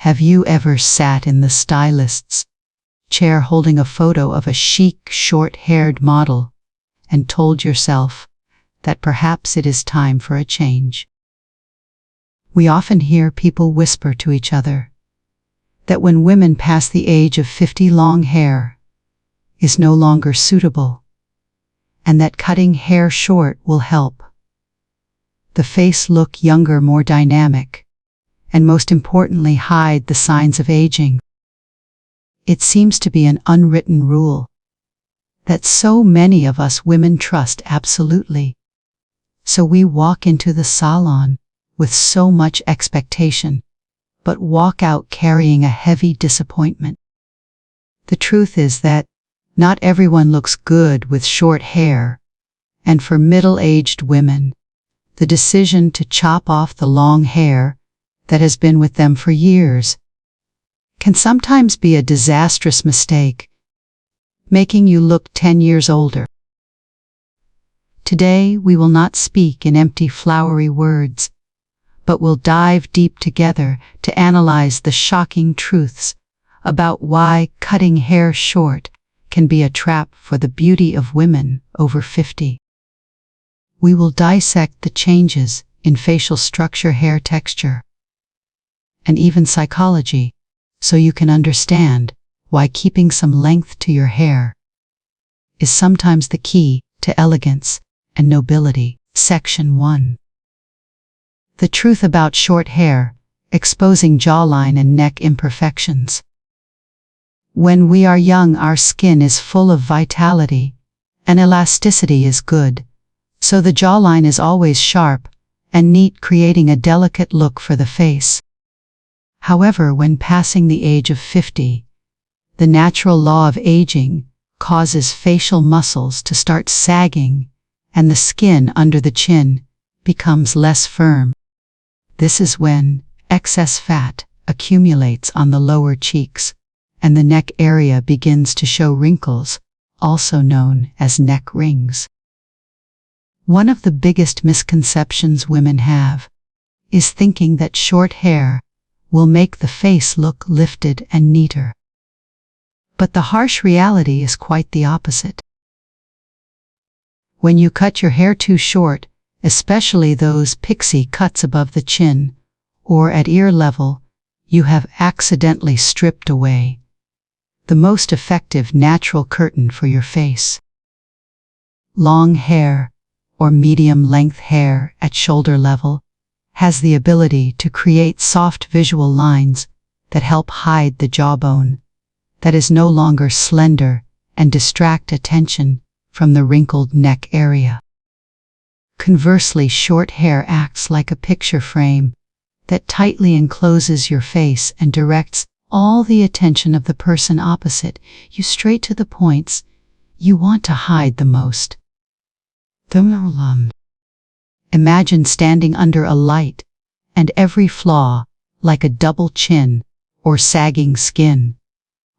Have you ever sat in the stylist's chair holding a photo of a chic, short-haired model and told yourself that perhaps it is time for a change? We often hear people whisper to each other that when women pass the age of 50, long hair is no longer suitable, and that cutting hair short will help the face look younger, more dynamic, and most importantly, hide the signs of aging. It seems to be an unwritten rule that so many of us women trust absolutely. So we walk into the salon with so much expectation, but walk out carrying a heavy disappointment. The truth is that not everyone looks good with short hair, and for middle-aged women, the decision to chop off the long hair that has been with them for years can sometimes be a disastrous mistake, making you look 10 years older. Today, we will not speak in empty, flowery words, but will dive deep together to analyze the shocking truths about why cutting hair short can be a trap for the beauty of women over 50. We will dissect the changes in facial structure, hair texture, and even psychology, so you can understand why keeping some length to your hair is sometimes the key to elegance and nobility. Section 1. The truth about short hair, exposing jawline and neck imperfections. When we are young, our skin is full of vitality, and elasticity is good, so the jawline is always sharp and neat, creating a delicate look for the face. However, when passing the age of 50, the natural law of aging causes facial muscles to start sagging, and the skin under the chin becomes less firm. This is when excess fat accumulates on the lower cheeks, and the neck area begins to show wrinkles, also known as neck rings. One of the biggest misconceptions women have is thinking that short hair will make the face look lifted and neater. But the harsh reality is quite the opposite. When you cut your hair too short, especially those pixie cuts above the chin or at ear level, you have accidentally stripped away the most effective natural curtain for your face. Long hair, or medium-length hair at shoulder level, has the ability to create soft visual lines that help hide the jawbone that is no longer slender and distract attention from the wrinkled neck area. Conversely, short hair acts like a picture frame that tightly encloses your face and directs all the attention of the person opposite you straight to the points you want to hide the most. Imagine standing under a light and every flaw, like a double chin or sagging skin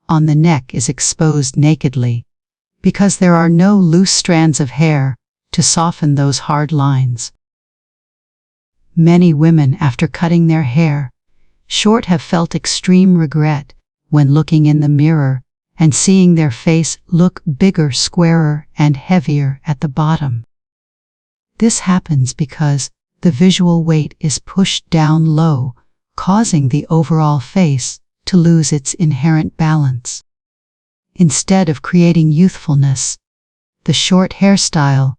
on the neck, is exposed nakedly because there are no loose strands of hair to soften those hard lines. Many women, after cutting their hair short, have felt extreme regret when looking in the mirror and seeing their face look bigger, squarer, and heavier at the bottom. This happens because the visual weight is pushed down low, causing the overall face to lose its inherent balance. Instead of creating youthfulness, the short hairstyle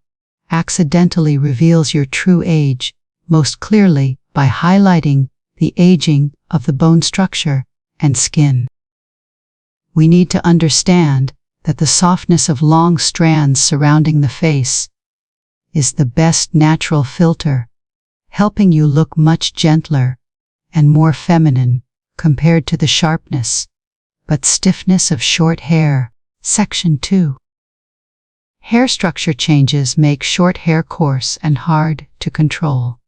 accidentally reveals your true age most clearly by highlighting the aging of the bone structure and skin. We need to understand that the softness of long strands surrounding the face is the best natural filter, helping you look much gentler and more feminine compared to the sharpness but stiffness of short hair. Section 2. Hair structure changes make short hair coarse and hard to control.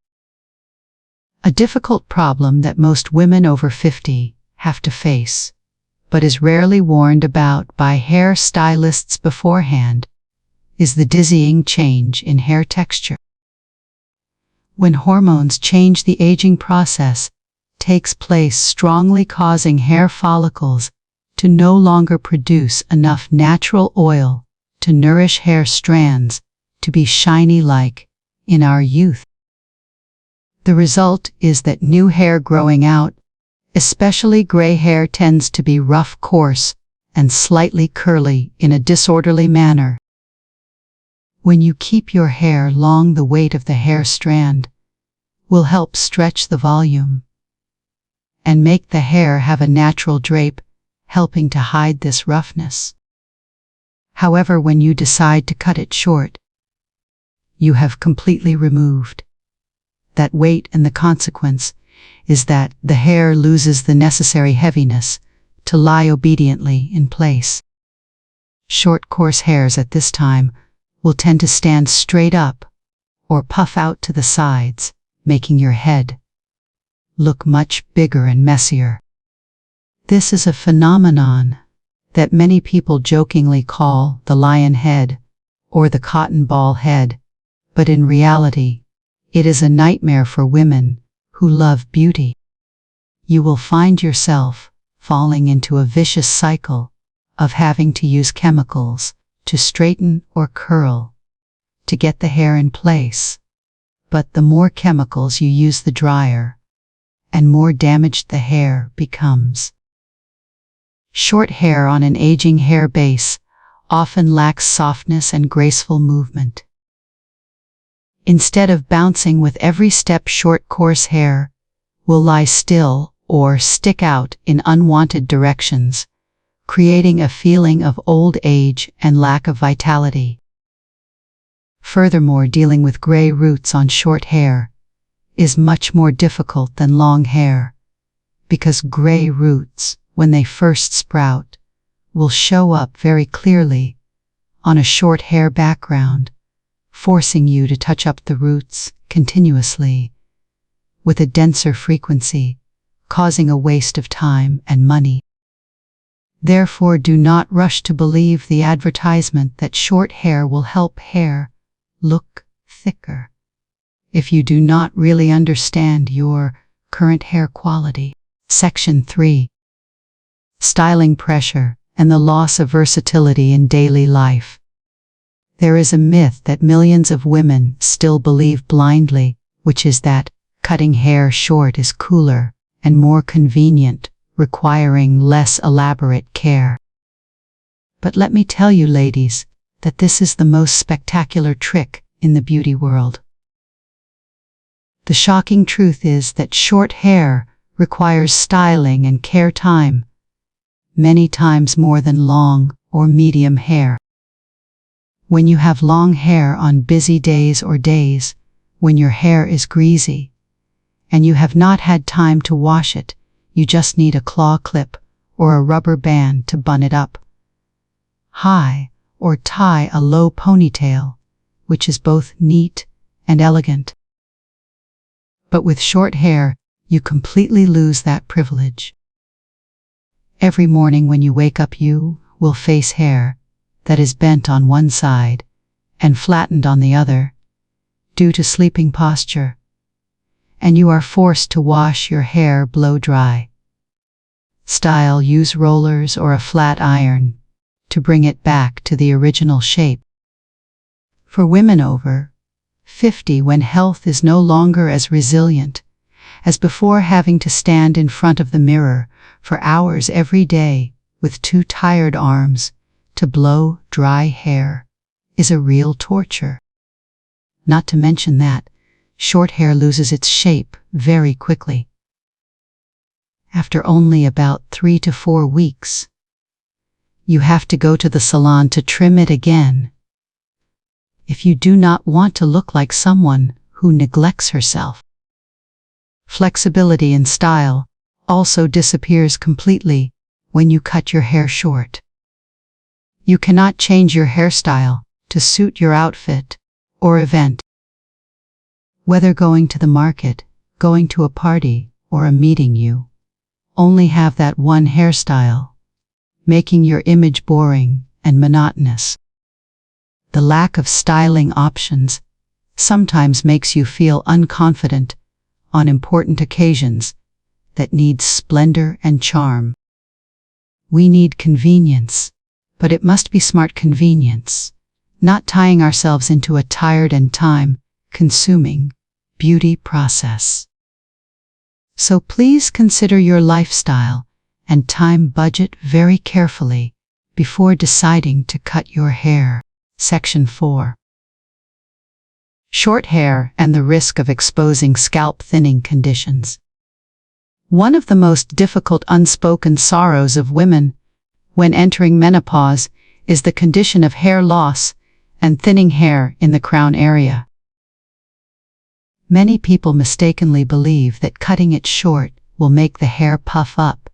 A difficult problem that most women over 50 have to face, but is rarely warned about by hair stylists beforehand, is the dizzying change in hair texture. When hormones change the aging process, takes place, strongly causing hair follicles to no longer produce enough natural oil to nourish hair strands to be shiny like in our youth. The result is that new hair growing out, especially gray hair, tends to be rough, coarse, and slightly curly in a disorderly manner. When you keep your hair long, the weight of the hair strand will help stretch the volume and make the hair have a natural drape, helping to hide this roughness. However, when you decide to cut it short, you have completely removed that weight, and the consequence is that the hair loses the necessary heaviness to lie obediently in place. Short, coarse hairs at this time will tend to stand straight up or puff out to the sides, making your head look much bigger and messier. This is a phenomenon that many people jokingly call the lion head or the cotton ball head, but in reality, it is a nightmare for women who love beauty. You will find yourself falling into a vicious cycle of having to use chemicals to straighten or curl to get the hair in place. But the more chemicals you use, the drier and more damaged the hair becomes. Short hair on an aging hair base often lacks softness and graceful movement. Instead of bouncing with every step, short, coarse hair will lie still or stick out in unwanted directions, creating a feeling of old age and lack of vitality. Furthermore, dealing with gray roots on short hair is much more difficult than long hair, because gray roots, when they first sprout, will show up very clearly on a short hair background, forcing you to touch up the roots continuously with a denser frequency, causing a waste of time and money. Therefore, do not rush to believe the advertisement that short hair will help hair look thicker if you do not really understand your current hair quality. Section 3. Styling pressure and the loss of versatility in daily life. There is a myth that millions of women still believe blindly, which is that cutting hair short is cooler and more convenient, requiring less elaborate care. But let me tell you, ladies, that this is the most spectacular trick in the beauty world. The shocking truth is that short hair requires styling and care time, many times more than long or medium hair. When you have long hair on busy days or days when your hair is greasy and you have not had time to wash it, you just need a claw clip or a rubber band to bun it up high or tie a low ponytail, which is both neat and elegant. But with short hair, you completely lose that privilege. Every morning when you wake up, you will face hair that is bent on one side and flattened on the other due to sleeping posture, and you are forced to wash your hair blow dry. Style: use rollers or a flat iron to bring it back to the original shape. For women over 50, when health is no longer as resilient as before, having to stand in front of the mirror for hours every day with two tired arms to blow dry hair is a real torture. Not to mention that short hair loses its shape very quickly. After only about 3 to 4 weeks, you have to go to the salon to trim it again if you do not want to look like someone who neglects herself. Flexibility in style also disappears completely when you cut your hair short. You cannot change your hairstyle to suit your outfit or event. Whether going to the market, going to a party, or a meeting, you only have that one hairstyle, making your image boring and monotonous. The lack of styling options sometimes makes you feel unconfident on important occasions, that needs splendor and charm. We need convenience, but it must be smart convenience, not tying ourselves into a tired and time-consuming beauty process. So please consider your lifestyle and time budget very carefully before deciding to cut your hair. Section 4. Short hair and the risk of exposing scalp thinning conditions. One of the most difficult unspoken sorrows of women when entering menopause is the condition of hair loss and thinning hair in the crown area. Many people mistakenly believe that cutting it short will make the hair puff up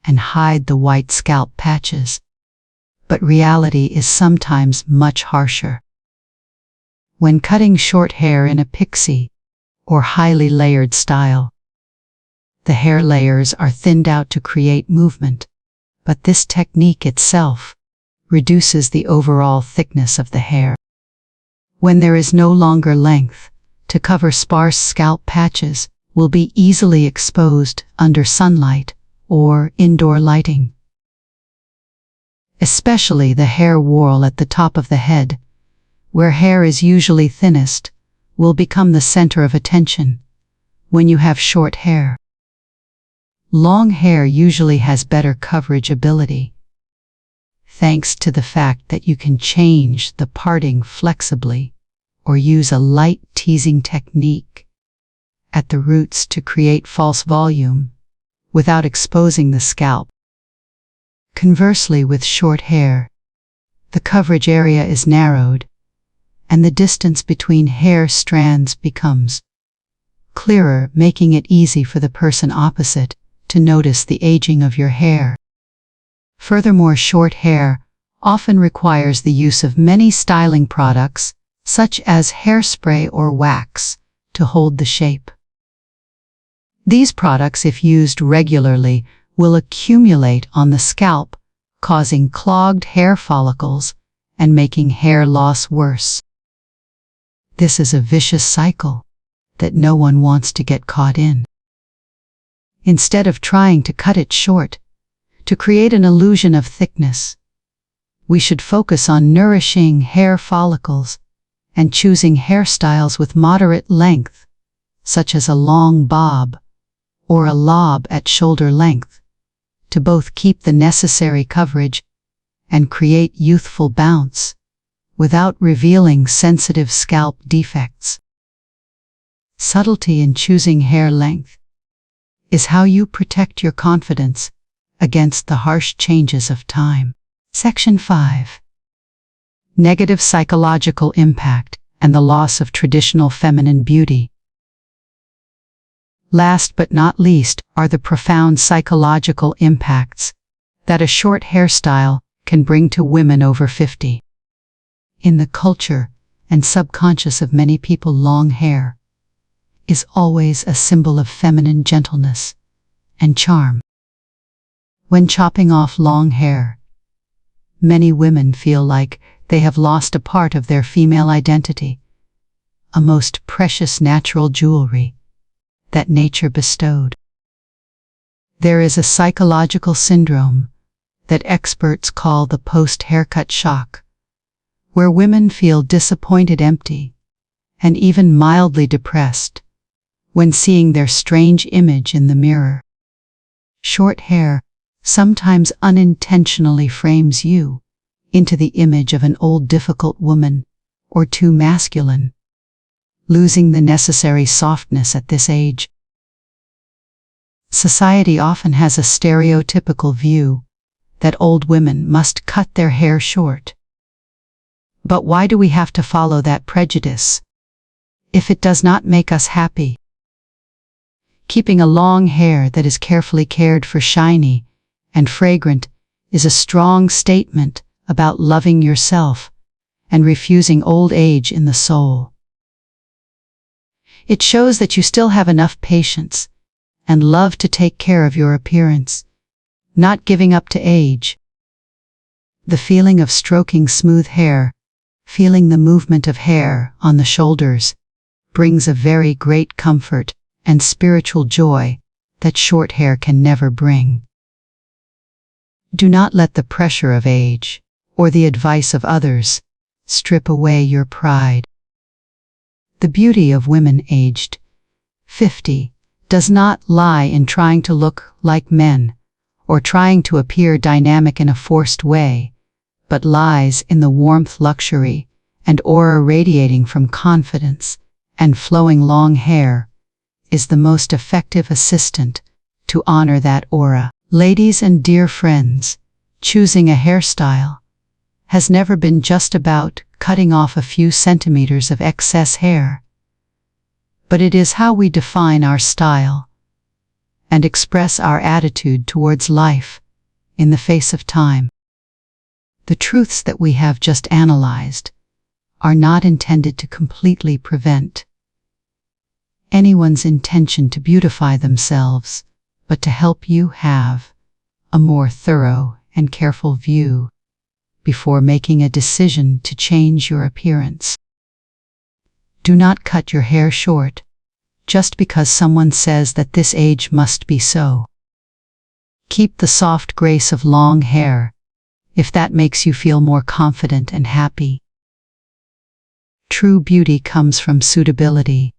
and hide the white scalp patches, but reality is sometimes much harsher. When cutting short hair in a pixie or highly layered style, the hair layers are thinned out to create movement, but this technique itself reduces the overall thickness of the hair. When there is no longer length to cover, sparse scalp patches will be easily exposed under sunlight or indoor lighting. Especially the hair whorl at the top of the head, where hair is usually thinnest, will become the center of attention when you have short hair. Long hair usually has better coverage ability, thanks to the fact that you can change the parting flexibly or use a light teasing technique at the roots to create false volume without exposing the scalp. Conversely, with short hair, the coverage area is narrowed and the distance between hair strands becomes clearer, making it easy for the person opposite to notice the aging of your hair. Furthermore, short hair often requires the use of many styling products, such as hairspray or wax, to hold the shape. These products, if used regularly, will accumulate on the scalp, causing clogged hair follicles and making hair loss worse. This is a vicious cycle that no one wants to get caught in. Instead of trying to cut it short to create an illusion of thickness, we should focus on nourishing hair follicles and choosing hairstyles with moderate length, such as a long bob or a lob at shoulder length, to both keep the necessary coverage and create youthful bounce without revealing sensitive scalp defects. Subtlety in choosing hair length is how you protect your confidence against the harsh changes of time. Section 5. Negative psychological impact and the loss of traditional feminine beauty. Last but not least are the profound psychological impacts that a short hairstyle can bring to women over 50. In the culture and subconscious of many people, long hair is always a symbol of feminine gentleness and charm. When chopping off long hair, many women feel like they have lost a part of their female identity, a most precious natural jewelry that nature bestowed. There is a psychological syndrome that experts call the post-haircut shock, where women feel disappointed, empty, and even mildly depressed when seeing their strange image in the mirror. Short hair sometimes unintentionally frames you into the image of an old, difficult woman or too masculine, losing the necessary softness at this age. Society often has a stereotypical view that old women must cut their hair short. But why do we have to follow that prejudice if it does not make us happy? Keeping a long hair that is carefully cared for, shiny and fragrant, is a strong statement about loving yourself and refusing old age in the soul. It shows that you still have enough patience and love to take care of your appearance, not giving up to age. The feeling of stroking smooth hair, feeling the movement of hair on the shoulders, brings a very great comfort and spiritual joy that short hair can never bring. Do not let the pressure of age, or the advice of others, strip away your pride. The beauty of women aged 50 does not lie in trying to look like men, or trying to appear dynamic in a forced way, but lies in the warmth, luxury, and aura radiating from confidence, and flowing long hair is the most effective assistant to honor that aura. Ladies and dear friends, choosing a hairstyle has never been just about cutting off a few centimeters of excess hair, but it is how we define our style and express our attitude towards life in the face of time. The truths that we have just analyzed are not intended to completely prevent anyone's intention to beautify themselves, but to help you have a more thorough and careful view before making a decision to change your appearance. Do not cut your hair short just because someone says that this age must be so. Keep the soft grace of long hair if that makes you feel more confident and happy. True beauty comes from suitability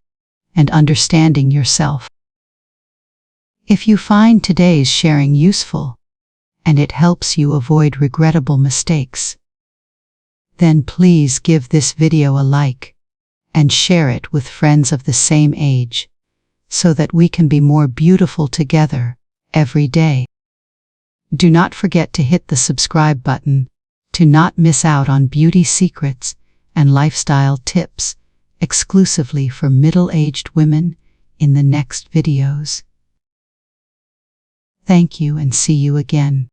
and understanding yourself. If you find today's sharing useful and it helps you avoid regrettable mistakes, then please give this video a like and share it with friends of the same age so that we can be more beautiful together every day. Do not forget to hit the subscribe button to not miss out on beauty secrets and lifestyle tips exclusively for middle-aged women in the next videos. Thank you and see you again.